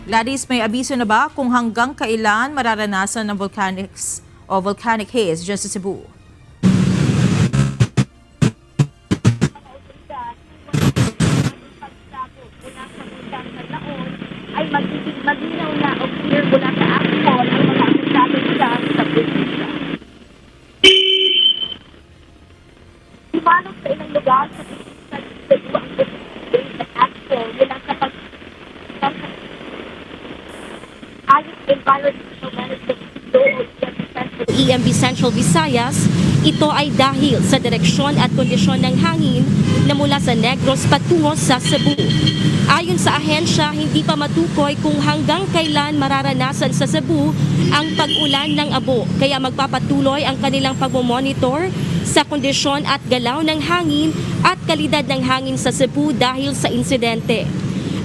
Gladys, may abiso na ba kung hanggang kailan mararanasan ng volcanic haze dyan sa Cebu? Ay magiging malinaw na o clear mula sa asphalt ang mga akusado nila sa probinsya. Imanong sa ilang lugar sa probinsya ng Cebu ang probinsya ng asphalt mula sa ayon sa Environmental Management Bureau o EMB Central Visayas, ito ay dahil sa direksyon at kondisyon ng hangin na mula sa Negros patungo sa Cebu. Ayon sa ahensya, hindi pa matukoy kung hanggang kailan mararanasan sa Cebu ang pag-ulan ng abo, kaya magpapatuloy ang kanilang pagmomonitor sa kondisyon at galaw ng hangin at kalidad ng hangin sa Cebu dahil sa insidente.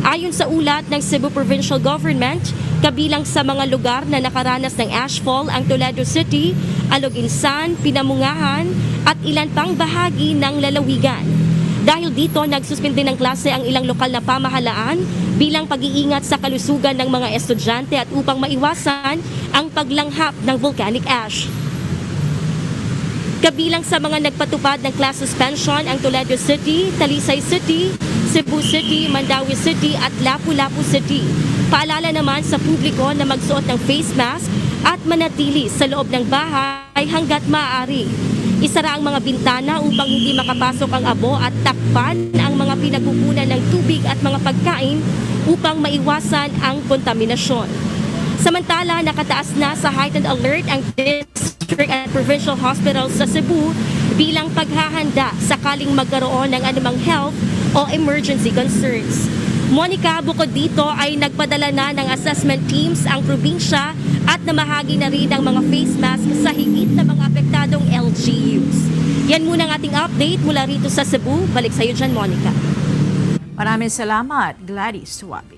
Ayon sa ulat ng Cebu Provincial Government, kabilang sa mga lugar na nakaranas ng ashfall ang Toledo City, Aloginsan, Pinamungahan at ilan pang bahagi ng lalawigan. Dahil dito, nagsuspende ng klase ang ilang lokal na pamahalaan bilang pag-iingat sa kalusugan ng mga estudyante at upang maiwasan ang paglanghap ng volcanic ash. Kabilang sa mga nagpatupad ng class suspension ang Toledo City, Talisay City, Cebu City, Mandawi City at Lapu-Lapu City. Paalala naman sa publiko na magsuot ng face mask at manatili sa loob ng bahay hanggat maaari. Isara ang mga bintana upang hindi makapasok ang abo at takpan ang mga pinagkukunan ng tubig at mga pagkain upang maiwasan ang kontaminasyon. Samantala, nakataas na sa heightened alert ang district at provincial hospitals sa Cebu bilang paghahanda sakaling magkaroon ng anumang health o emergency concerns. Monica, bukod dito ay nagpadala na ng assessment teams ang probinsya at namahagi na rin ang mga face mask sa higit na mga apektadong LGUs. Yan muna ang ating update mula rito sa Cebu. Balik sa iyo dyan, Monica. Maraming salamat, Gladys Suarez.